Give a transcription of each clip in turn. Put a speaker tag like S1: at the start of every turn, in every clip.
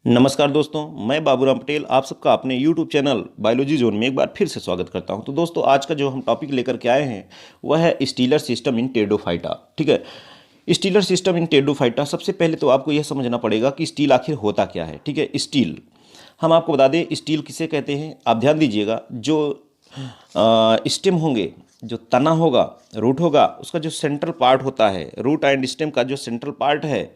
S1: नमस्कार दोस्तों, मैं बाबूराम पटेल आप सबका अपने YouTube चैनल बायोलॉजी जोन में एक बार फिर से स्वागत करता हूं। तो दोस्तों, आज का जो हम टॉपिक लेकर के आए हैं वह है स्टीलर सिस्टम इन टेरिडोफाइटा। ठीक है, स्टीलर सिस्टम इन टेरिडोफाइटा। सबसे पहले तो आपको यह समझना पड़ेगा कि स्टील आखिर होता क्या है। ठीक है, स्टील हम आपको बता दें स्टील किसे कहते हैं। आप ध्यान दीजिएगा, जो स्टेम होंगे, जो तना होगा, रूट होगा, उसका जो सेंट्रल पार्ट होता है, रूट एंड स्टेम का जो सेंट्रल पार्ट है,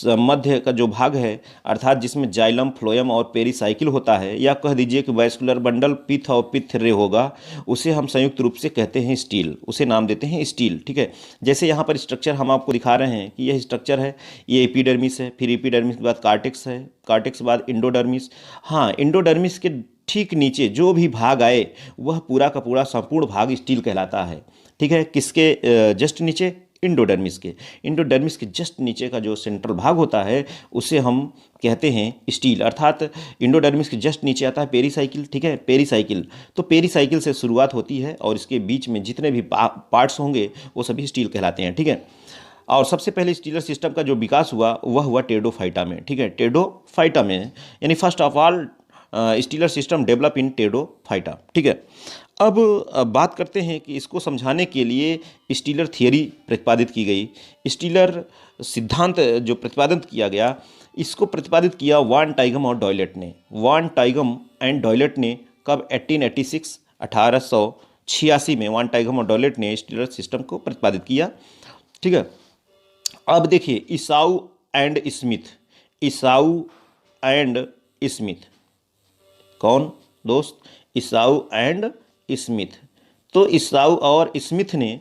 S1: मध्य का जो भाग है, अर्थात जिसमें जाइलम, फ्लोएम और पेरिसाइकिल होता है, या कह दीजिए कि वैस्कुलर बंडल पिथ और पिथ रे होगा, उसे हम संयुक्त रूप से कहते हैं स्टील, उसे नाम देते हैं स्टील। ठीक है, जैसे यहाँ पर स्ट्रक्चर हम आपको दिखा रहे हैं कि यह स्ट्रक्चर है, ये एपिडर्मिस है, फिर एपिडर्मिस के बाद कार्टेक्स है, कार्टेक्स के बाद इंडोडर्मिस। हाँ, इंडोडर्मिस के ठीक नीचे जो भी भाग आए वह पूरा का पूरा संपूर्ण भाग स्टील कहलाता है। ठीक है, किसके जस्ट नीचे? इंडोडर्मिस के। इंडोडर्मिस के जस्ट नीचे का जो सेंट्रल भाग होता है उसे हम कहते हैं स्टील, अर्थात इंडोडर्मिस के जस्ट नीचे आता है पेरिसाइकिल। ठीक है, पेरिसाइकिल, तो पेरिसाइकिल से शुरुआत होती है और इसके बीच में जितने भी पार्ट्स होंगे वो सभी स्टील कहलाते हैं। ठीक है, और सबसे पहले स्टीलर सिस्टम का जो विकास हुआ वह हुआ टेरिडोफाइटा में। ठीक है, टेरिडोफाइटा में, यानी first of all stealer system develop in pteridophyta. ठीक है, अब बात करते हैं कि इसको समझाने के लिए स्टीलर थियरी प्रतिपादित की गई। स्टीलर सिद्धांत जो प्रतिपादित किया गया, इसको प्रतिपादित किया वान टाइगम और डॉयलेट ने। वान टाइगम एंड डॉयलेट ने कब? 1886, 1886 में वान टाइगम और डॉयलेट ने स्टीलर सिस्टम को प्रतिपादित किया। ठीक है, अब देखिए ईसाऊ एंड स्मिथ, ईसाऊ एंड स्मिथ, कौन दोस्त? ईसाऊ एंड स्मिथ। तो ईसाऊ और स्मिथ ने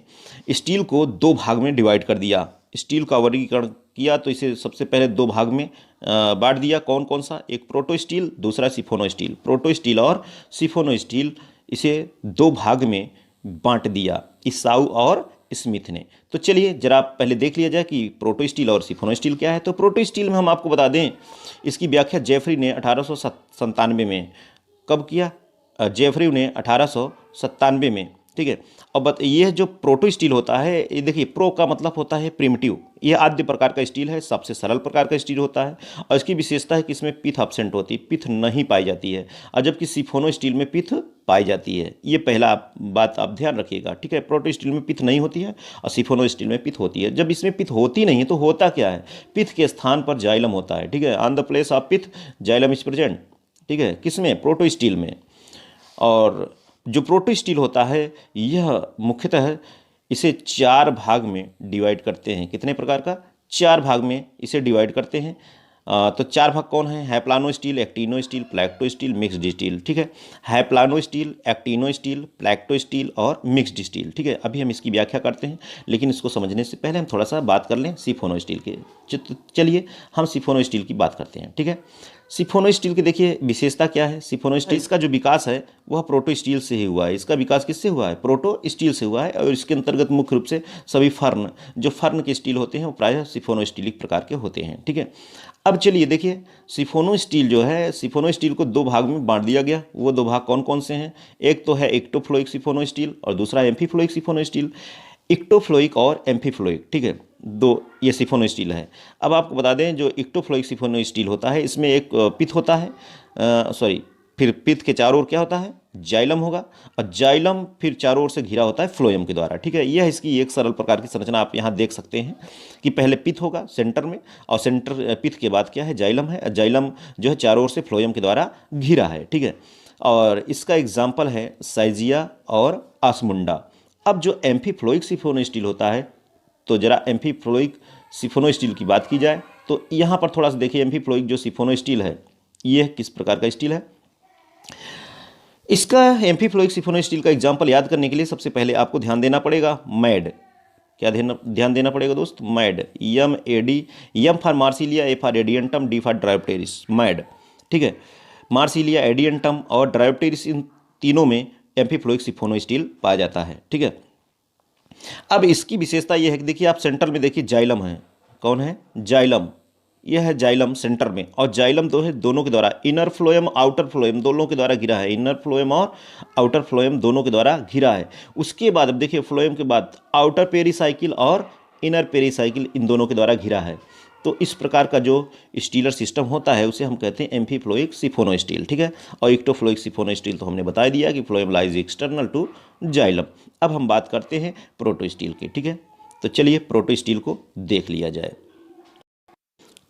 S1: स्टील को दो भाग में डिवाइड कर दिया। स्टील का वर्गीकरण किया तो इसे सबसे पहले दो भाग में बांट दिया। कौन कौन सा? एक प्रोटो स्टील, दूसरा सिफोनो स्टील। प्रोटो स्टील और सिफोनो स्टील, इसे दो भाग में बांट दिया ईसाऊ और स्मिथ ने। तो चलिए जरा पहले देख लिया जाए कि प्रोटो स्टील और सिफोनो स्टील क्या है। तो प्रोटो स्टील में हम आपको बता दें, इसकी व्याख्या जेफरी ने 1897 में कब किया? जेफरी ने 1897 में। ठीक है, अब ये जो प्रोटो स्टील होता है, ये देखिए, प्रो का मतलब होता है प्रिमिटिव, ये आद्य प्रकार का स्टील है, सबसे सरल प्रकार का स्टील होता है, और इसकी विशेषता है कि इसमें पिथ एब्सेंट होती है, पिथ नहीं पाई जाती है, और जबकि सिफोनो स्टील में पिथ पाई जाती है। ये पहला बात आप ध्यान रखिएगा। ठीक है, प्रोटो स्टील में पिथ नहीं होती है और सिफोनो स्टील में पिथ होती है। जब इसमें पिथ होती नहीं है तो होता क्या है? पिथ के स्थान पर जाइलम होता है। ठीक है, on the place of pith xylem is present. ठीक है, किसमें? प्रोटो स्टील में। और जो प्रोटो स्टील होता है यह मुख्यतः इसे चार भाग में डिवाइड करते हैं। कितने प्रकार का? चार भाग में इसे डिवाइड करते हैं। तो चार भाग कौन है? Haplostele, actinostele, plectostele, mixed stele. ठीक है, haplostele, actinostele, plectostele और मिक्स्ड स्टील। ठीक है, अभी हम इसकी व्याख्या करते हैं, लेकिन इसको समझने से पहले हम थोड़ा सा बात कर लें सिफोनो स्टील के। चलिए हम सिफोनो स्टील की बात करते हैं। ठीक है, सिफोनो स्टील की देखिए विशेषता क्या है। सिफोनो स्टील, इसका जो विकास है वह प्रोटो स्टील से ही हुआ है। इसका विकास किससे हुआ है? प्रोटो स्टील से हुआ है। और इसके अंतर्गत मुख्य रूप से सभी फर्न, जो फर्न के स्टील होते हैं वो प्रायः सिफोनो स्टीलिक प्रकार के होते हैं। ठीक है, अब चलिए देखिए, सिफोनो स्टील जो है, सिफोनो स्टील को दो भाग में बांट दिया गया। वो दो भाग कौन कौन से हैं? एक तो है एक्टोफ्लोइक सिफोनो स्टील और दूसरा एम्फीफ्लोइक सिफोनो स्टील। इक्टोफ्लोइक और एम्फीफ्लोइक। ठीक है, दो ये सिफोनो स्टील है। अब आपको बता दें, जो इक्टोफ्लोइक सिफोनो स्टील होता है इसमें एक पिथ होता है, फिर पिथ के चारों ओर क्या होता है? जाइलम होगा, और जाइलम फिर चारों ओर से घिरा होता है फ्लोएम के द्वारा। ठीक है, यह इसकी एक सरल प्रकार की संरचना आप यहाँ देख सकते हैं कि पहले पिथ होगा सेंटर में, और सेंटर पिथ के बाद क्या है? जाइलम है। जाइलम जो है चारों ओर से फ्लोएम के द्वारा घिरा है। ठीक है, और इसका एग्जाम्पल है साइजिया और आसमुंडा। अब जो एम्फीफ्लोइक सिफोनो स्टील होता है, तो जरा एम्फीफ्लोइक सिफोनो स्टील की बात की जाए तो यहाँ पर थोड़ा सा देखिए, एम्फीफ्लोइक जो सिफोनो स्टील है यह किस प्रकार का स्टील है। इसका एम्फीफ्लोइक सिफोनो स्टील का एग्जाम्पल याद करने के लिए सबसे पहले आपको ध्यान देना पड़ेगा मैड। क्या ध्यान देना पड़ेगा दोस्त? Mad, MAD, M for Marsilea, A for Adiantum, D for Dryopteris, mad. ठीक है, मार्सिलिया, एडियंटम और ड्रायोप्टेरिस, इन तीनों में एम्फीफ्लोइक सिफोनो स्टील पाया जाता है। ठीक है, अब इसकी विशेषता यह है कि देखिए, आप सेंटर में देखिए जाइलम है। कौन है? जाइलम। यह है जाइलम सेंटर में, और जाइलम दो है, दोनों के द्वारा इनर फ्लोएम, आउटर फ्लोएम दोनों के द्वारा घिरा है। इनर फ्लोएम और आउटर फ्लोएम दोनों के द्वारा घिरा है। उसके बाद अब देखिए, फ्लोएम के बाद आउटर पेरिसाइकिल और इनर पेरिसाइकिल इन दोनों के द्वारा घिरा है। तो इस प्रकार का जो स्टीलर सिस्टम होता है उसे हम कहते हैं एम्फीफ्लोइक सिफोनो स्टील, ठीक है। और इक्टोफ्लोइक सिफोनो स्टील तो हमने बता दिया कि phloem lies external to xylem. अब हम बात करते हैं प्रोटो स्टील की, ठीक है। तो चलिए प्रोटो स्टील को देख लिया जाए।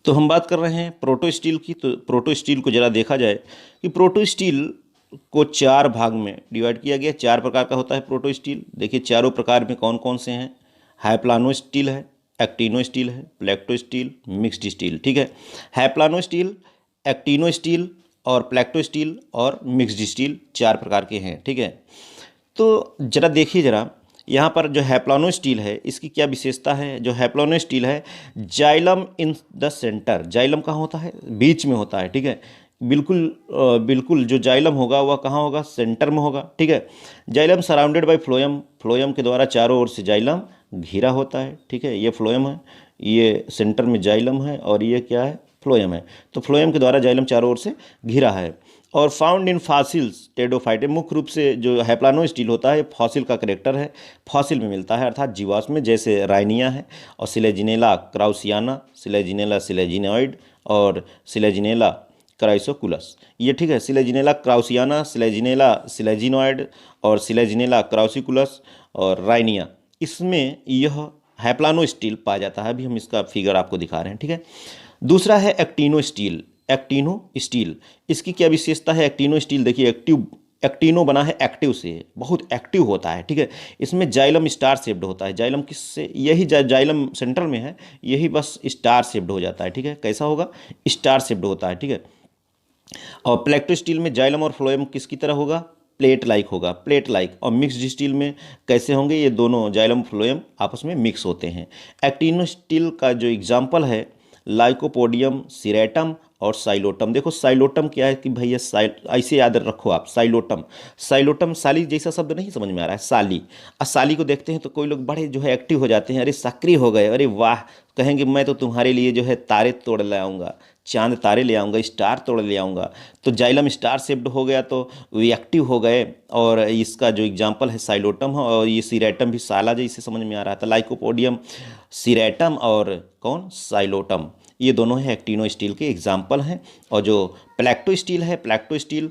S1: तो हम बात कर रहे हैं प्रोटो स्टील की। तो प्रोटो स्टील को ज़रा देखा जाए कि प्रोटो स्टील को 4 भाग में डिवाइड किया गया। 4 प्रकार का होता है प्रोटो स्टील। देखिए चारों प्रकार में कौन कौन से हैं। हाइप्लानो स्टील है, एक्टिनो स्टील है, प्लेक्टो स्टील, मिक्स्ड स्टील, ठीक है। हाइप्लानो स्टील, एक्टिनो स्टील और प्लेक्टो स्टील और मिक्स्ड स्टील 4 प्रकार के हैं, ठीक है। तो ज़रा देखिए ज़रा यहाँ पर जो हैप्लानो स्टील है इसकी क्या विशेषता है। जो हैप्लानो स्टील है, xylem in the centre, xylem कहाँ होता है, बीच में होता है, ठीक है। बिल्कुल जो जाइलम होगा वह कहाँ होगा, सेंटर में होगा, ठीक है। Xylem surrounded by phloem, phloem के द्वारा चारों ओर से जाइलम घिरा होता है, ठीक है। ये फ्लोएम है, ये सेंटर में जाइलम है और ये क्या है, फ्लोएम है। तो फ्लोएम के द्वारा जाइलम चारों ओर से घिरा है। और फाउंड इन फॉसिल्स टेडोफाइटे, मुख्य रूप से जो हैप्लानो स्टील होता है फॉसिल का करेक्टर है, फॉसिल में मिलता है अर्थात जीवाश्म में, जैसे राइनिया है और सिलेजिनेला क्राउसियाना, सिलेजिनेला सिलेजिनॉइड और सिलेजिनेला क्राइसोकुलस, ये ठीक है। सिलेजिनेला क्राउसियाना, सिलेजिनेला सिलेजिनॉइड और सिलेजिनेला क्राउसिकुलस और राइनिया, इसमें यह हैप्लानो स्टील पाया जाता है। अभी हम इसका फिगर आपको दिखा रहे हैं, ठीक है। दूसरा है एक्टिनो स्टील। एक्टिनो स्टील, इसकी क्या विशेषता है। एक्टिनो स्टील देखिए, एक्टिनो बना है एक्टिव से, बहुत एक्टिव होता है, ठीक है। इसमें जाइलम स्टार शेप्ड होता है। जाइलम किससे, यही जाइलम सेंटर में है, यही बस स्टार शेप्ड हो जाता है, ठीक है। कैसा होगा, स्टार शेप्ड होता है, ठीक है। और प्लेक्टो स्टील में जाइलम और फ्लोएम किसकी तरह होगा, प्लेट लाइक होगा, प्लेट लाइक। और मिक्स्ड स्टील में कैसे होंगे, ये दोनों जाइलम फ्लोएम आपस में मिक्स होते हैं। एक्टिनो स्टील का जो एग्जाम्पल है, लाइकोपोडियम, सिरेटम और साइलोटम। देखो साइलोटम क्या है कि भैया ऐसे याद रखो आप, साइलोटम, साइलोटम साली जैसा शब्द नहीं समझ में आ रहा है, साली। और साली को देखते हैं तो कोई लोग बड़े जो है एक्टिव हो जाते हैं, अरे सक्रिय हो गए, अरे वाह, कहेंगे मैं तो तुम्हारे लिए जो है तारे तोड़ ले आऊँगा, चांद तारे ले आऊँगा, स्टार तोड़ ले आऊँगा। तो जाइलम स्टार शेप्ड हो गया तो वे एक्टिव हो गए। और इसका जो एग्जाम्पल है साइलोटम है, और ये सिरेटम भी साला जैसे समझ में आ रहा था। लाइकोपोडियम, सिरेटम और कौन, साइलोटम, ये दोनों है एक्टिनो स्टील के एग्जाम्पल हैं। और जो प्लेक्टो स्टील है, प्लेक्टो स्टील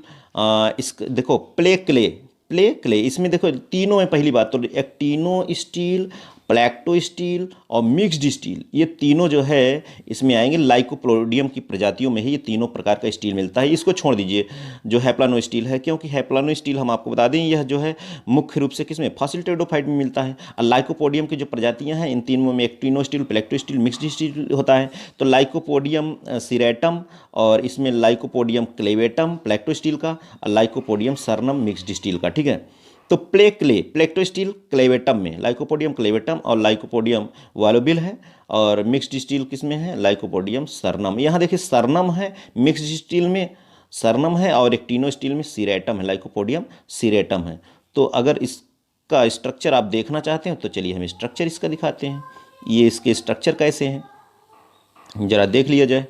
S1: इस देखो प्ले क्ले, इसमें देखो तीनों में पहली बात तो एक्टिनो स्टील, प्लेक्टो स्टील और मिक्स्ड स्टील, ये तीनों जो है इसमें आएंगे। लाइकोपोडियम की प्रजातियों में ही ये तीनों प्रकार का स्टील मिलता है। इसको छोड़ दीजिए जो हैप्लानो स्टील है, क्योंकि हैप्लानो स्टील हम आपको बता दें यह जो है मुख्य रूप से किसमें, फॉसिल टेरिडोफाइट में मिलता है। और लाइकोपोडियम की जो प्रजातियां हैं इन तीनों में actinostele, plectostele, mixed stele होता है। तो लाइकोपोडियम सिरेटम और इसमें लाइकोपोडियम क्लेवेटम प्लेक्टो स्टील का, और लाइकोपोडियम सरनम मिक्स्ड स्टील का, ठीक है। तो प्लेक्टो स्टील क्लेवेटम में, लाइकोपोडियम क्लेवेटम और लाइकोपोडियम वालोबिल है। और मिक्स्ड स्टील किस में है, लाइकोपोडियम सरनम। यहाँ देखिए सरनम है मिक्स्ड स्टील में, सरनम है, और एक्टिनो स्टील में सिरेटम है, लाइकोपोडियम सिरेटम है। तो अगर इसका स्ट्रक्चर आप देखना चाहते हैं तो चलिए हम स्ट्रक्चर इसका दिखाते हैं। ये इसके स्ट्रक्चर कैसे हैं ज़रा देख लिया जाए।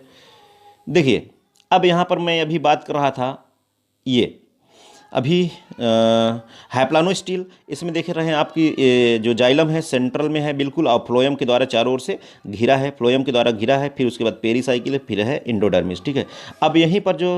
S1: देखिए अब यहाँ पर मैं अभी बात कर रहा था, ये अभी हैप्लानो स्टील, इसमें देख रहे हैं आपकी जो जाइलम है सेंट्रल में है बिल्कुल, और फ्लोएम के द्वारा चारों ओर से घिरा है, फ्लोएम के द्वारा घिरा है, फिर उसके बाद पेरीसाइकिल है, फिर है इंडोडर्मिस, ठीक है। अब यहीं पर जो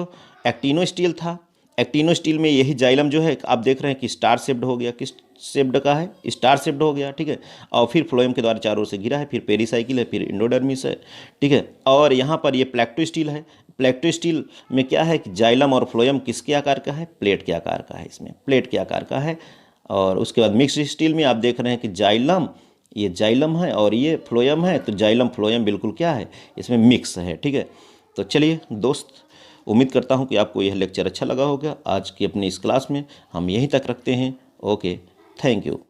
S1: एक्टिनो स्टील था, एक्टिनो स्टील में यही जाइलम जो है आप देख रहे हैं कि स्टार शेप्ड हो गया, किस शेप्ड का है, स्टार शेप्ड हो गया, ठीक है। और फिर फ्लोएम के द्वारा चारों ओर से घिरा है, फिर पेरीसाइकिल है, फिर इंडोडर्मिस है, ठीक है। और यहाँ पर ये प्लेक्टो स्टील है। प्लेक्टो स्टील में क्या है कि जाइलम और फ्लोएम किसके आकार का है, प्लेट के आकार का है, इसमें प्लेट के आकार का है। और उसके बाद मिक्स्ड स्टील में आप देख रहे हैं कि जाइलम, ये जाइलम है और ये फ्लोएम है, तो जाइलम फ्लोएम बिल्कुल क्या है, इसमें मिक्स है, ठीक है। तो चलिए दोस्त, उम्मीद करता हूँ कि आपको यह लेक्चर अच्छा लगा होगा। आज की अपनी इस क्लास में हम यहीं तक रखते हैं। Okay, thank you.